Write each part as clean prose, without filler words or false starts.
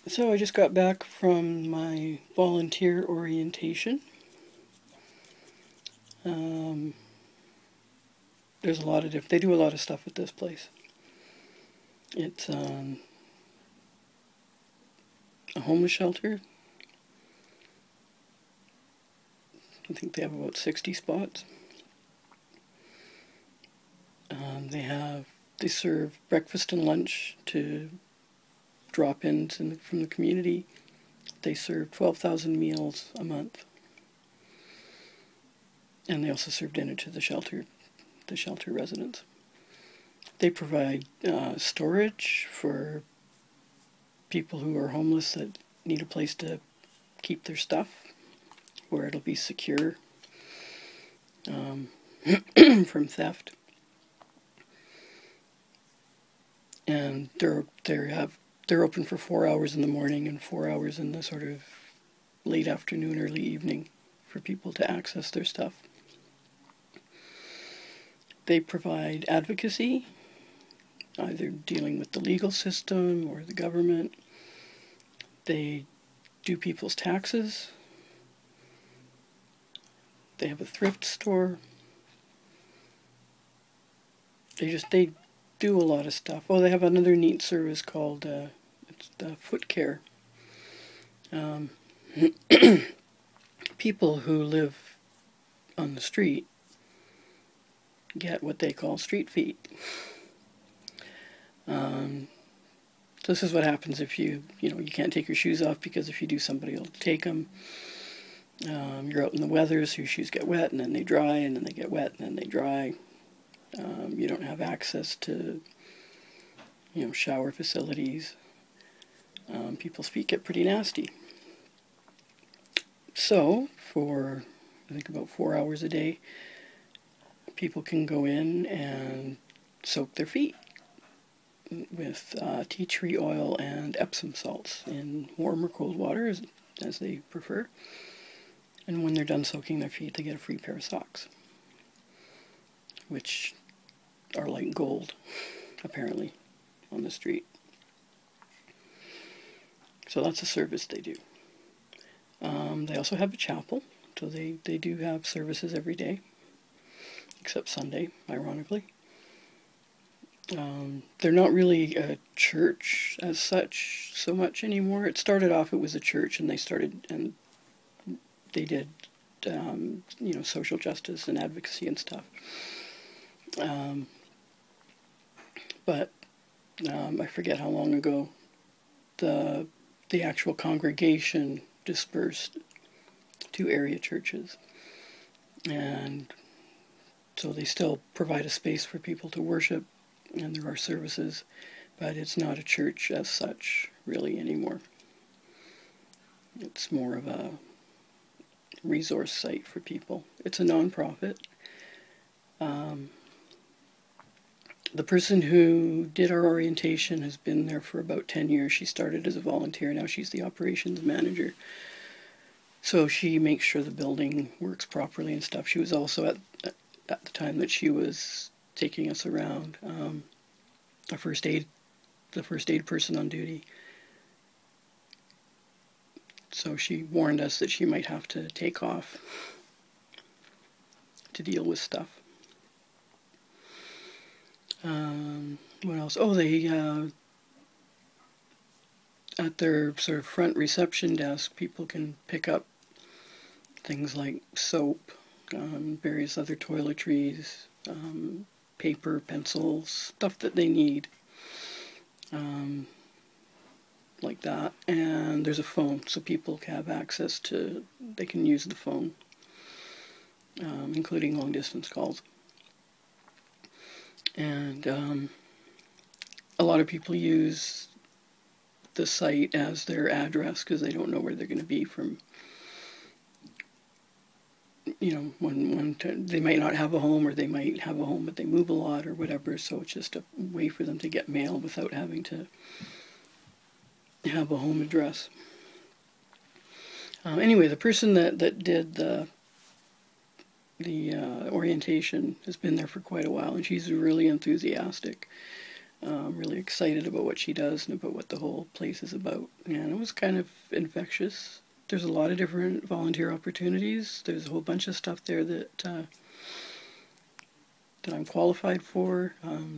So I just got back from my volunteer orientation. Um, there's a lot of they do a lot of stuff at this place. It's a homeless shelter. I think they have about 60 spots. They serve breakfast and lunch to drop-ins from the community. They serve 12,000 meals a month, and they also serve dinner to the shelter residents. They provide storage for people who are homeless that need a place to keep their stuff, where it'll be secure from theft. And they're open for 4 hours in the morning and 4 hours in the sort of late afternoon, early evening for people to access their stuff. They provide advocacy, either dealing with the legal system or the government. They do people's taxes. They have a thrift store. They do a lot of stuff. Oh, they have another neat service called it's foot care. People who live on the street get what they call street feet. This is what happens if you can't take your shoes off, because if you do, somebody will take them. You're out in the weather, so your shoes get wet and then they dry, and then they get wet and then they dry. You don't have access to, shower facilities. People's feet get pretty nasty. So, for I think about 4 hours a day, people can go in and soak their feet with tea tree oil and Epsom salts in warm or cold water, as they prefer. And when they're done soaking their feet, they get a free pair of socks, which are like gold, apparently, on the street. So that's a service they do. They also have a chapel, so they do have services every day, except Sunday, ironically. They're not really a church as such so much anymore. It started off, it was a church, and they did social justice and advocacy and stuff. But I forget how long ago the actual congregation dispersed to area churches, and so they still provide a space for people to worship, and there are services, but it's not a church as such really anymore. It's more of a resource site for people. It's a non-profit. The person who did our orientation has been there for about 10 years. She started as a volunteer, now she's the operations manager. So she makes sure the building works properly and stuff. She was also at the time that she was taking us around, the first aid person on duty. So she warned us that she might have to take off to deal with stuff. What else? Oh, they at their sort of front reception desk, people can pick up things like soap, various other toiletries, paper, pencils, stuff that they need, like that. And there's a phone, so people have access to, they can use the phone, including long distance calls. And a lot of people use the site as their address because they don't know where they're going to be from. When they might not have a home, or they might have a home but they move a lot or whatever, so it's just a way for them to get mail without having to have a home address. Anyway, the person that did the orientation has been there for quite a while, and she's really enthusiastic. really excited about what she does and about what the whole place is about. And it was kind of infectious. There's a lot of different volunteer opportunities. There's a whole bunch of stuff there that that I'm qualified for,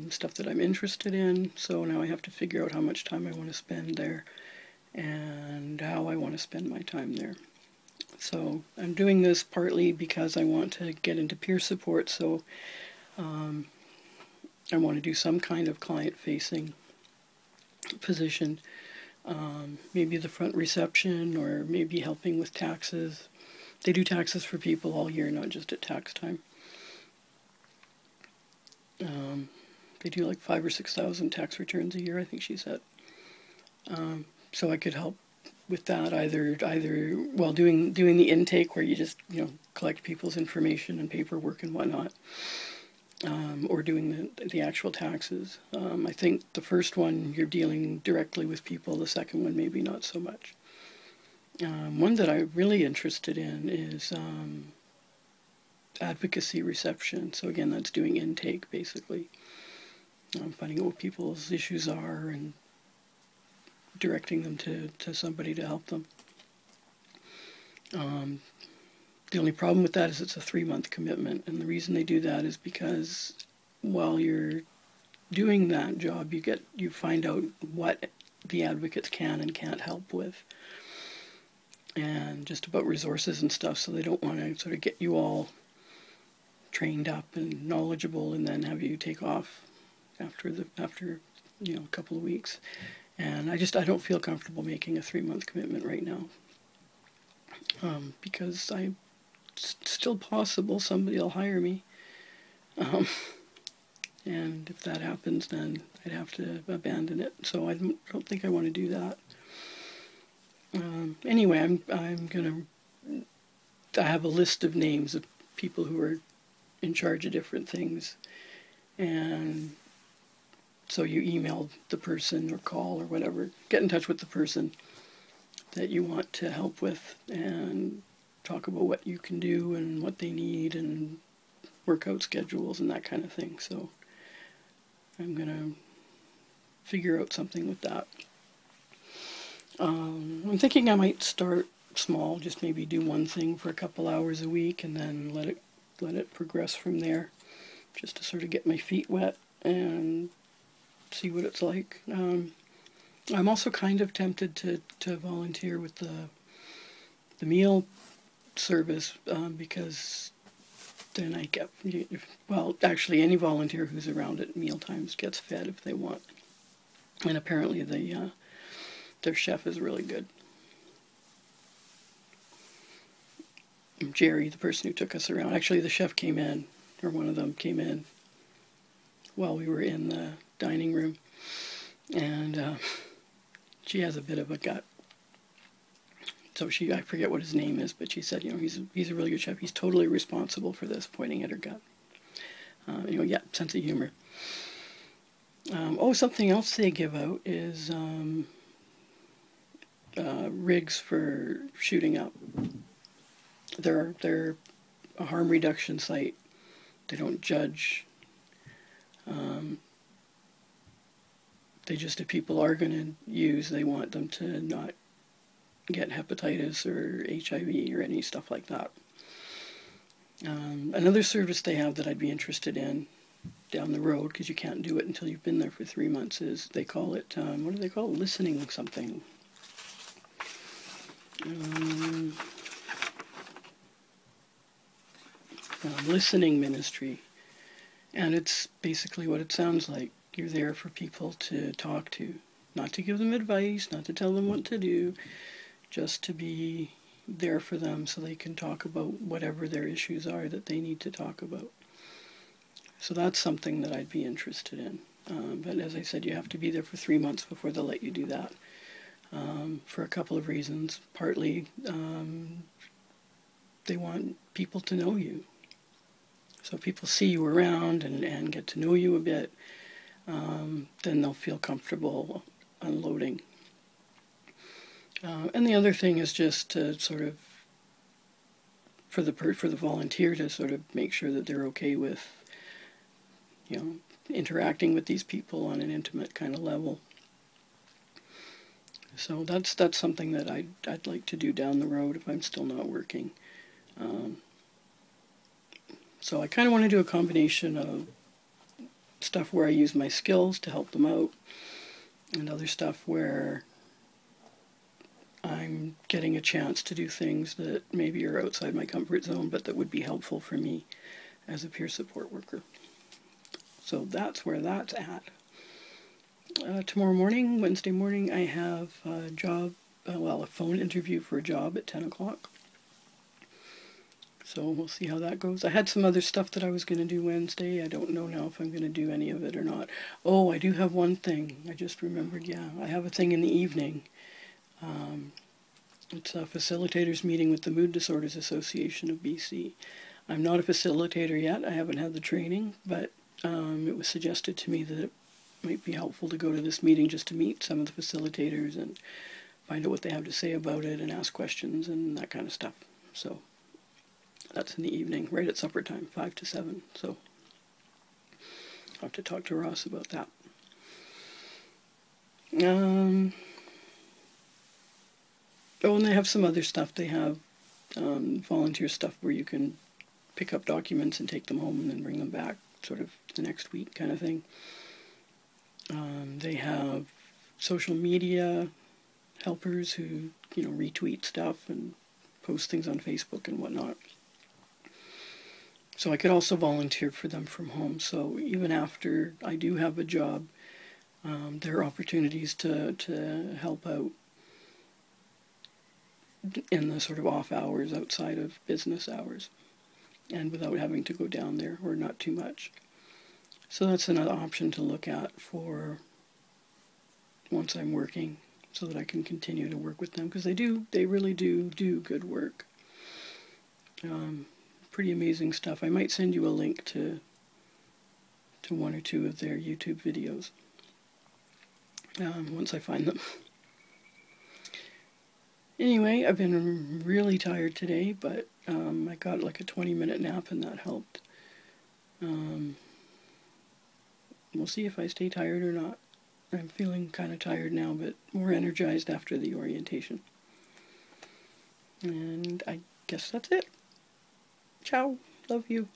stuff that I'm interested in. So now I have to figure out how much time I want to spend there and how I want to spend my time there. So I'm doing this partly because I want to get into peer support, so I want to do some kind of client-facing position, maybe the front reception or maybe helping with taxes. They do taxes for people all year, not just at tax time. They do like 5,000 or 6,000 tax returns a year, I think she said. So I could help with that, either well, doing the intake where you just collect people's information and paperwork and whatnot, or doing the actual taxes. I think the first one you're dealing directly with people. The second one maybe not so much. One that I'm really interested in is advocacy reception. So again, that's doing intake basically, finding out what people's issues are and directing them to somebody to help them. The only problem with that is it's a 3-month commitment, and the reason they do that is because while you're doing that job, you find out what the advocates can and can't help with, and just about resources and stuff. So they don't want to sort of get you all trained up and knowledgeable and then have you take off after a couple of weeks. And I don't feel comfortable making a 3-month commitment right now, because it's still possible somebody will hire me, and if that happens, then I'd have to abandon it. So I don't think I want to do that. Anyway, I have a list of names of people who are in charge of different things, and so you email the person or call or whatever, get in touch with the person that you want to help with and talk about what you can do and what they need and work out schedules and that kind of thing. So I'm going to figure out something with that. I'm thinking I might start small, just maybe do one thing for a couple hours a week and then let it progress from there, just to sort of get my feet wet and see what it's like. I'm also kind of tempted to volunteer with the meal service, because then I get, well, actually any volunteer who's around at meal times gets fed if they want. And apparently their chef is really good. Jerry, the person who took us around, actually the chef came in, or one of them came in while we were in the dining room, and she has a bit of a gut. So I forget what his name is, but she said, he's a really good chef. He's totally responsible for this, pointing at her gut. Yeah, sense of humor. Something else they give out is rigs for shooting up. They're a harm reduction site. They don't judge. They just, if people are going to use, they want them to not get hepatitis or HIV or any stuff like that. Another service they have that I'd be interested in down the road, because you can't do it until you've been there for 3 months, is they call it, what do they call it? Listening something. Listening ministry. And it's basically what it sounds like. You're there for people to talk to, not to give them advice, not to tell them what to do, just to be there for them so they can talk about whatever their issues are that they need to talk about. So that's something that I'd be interested in. But as I said, you have to be there for 3 months before they'll let you do that, for a couple of reasons. Partly, they want people to know you. So if people see you around and get to know you a bit, then they'll feel comfortable unloading. And the other thing is just to sort of, for the volunteer to sort of make sure that they're okay with, interacting with these people on an intimate kind of level. So that's something that I'd like to do down the road if I'm still not working. So I kind of want to do a combination of stuff where I use my skills to help them out, and other stuff where I'm getting a chance to do things that maybe are outside my comfort zone, but that would be helpful for me as a peer support worker. So that's where that's at. Tomorrow morning, Wednesday morning, I have a job, a phone interview for a job at 10 o'clock. So we'll see how that goes. I had some other stuff that I was going to do Wednesday. I don't know now if I'm going to do any of it or not. Oh, I do have one thing. I just remembered, yeah. I have a thing in the evening. It's a facilitators meeting with the Mood Disorders Association of BC. I'm not a facilitator yet. I haven't had the training, but it was suggested to me that it might be helpful to go to this meeting just to meet some of the facilitators and find out what they have to say about it and ask questions and that kind of stuff. So that's in the evening, right at supper time, 5 to 7. So I'll have to talk to Ross about that. Oh, and they have some other stuff. They have volunteer stuff where you can pick up documents and take them home and then bring them back sort of the next week kind of thing. They have social media helpers who, retweet stuff and post things on Facebook and whatnot. So I could also volunteer for them from home. So even after I do have a job, there are opportunities to help out in the sort of off hours outside of business hours and without having to go down there, or not too much. So that's another option to look at for once I'm working, so that I can continue to work with them, because they really do good work. Pretty amazing stuff. I might send you a link to one or two of their YouTube videos once I find them. Anyway, I've been really tired today, but I got like a 20-minute nap and that helped. We'll see if I stay tired or not. I'm feeling kind of tired now, but more energized after the orientation. And I guess that's it. Ciao. Love you.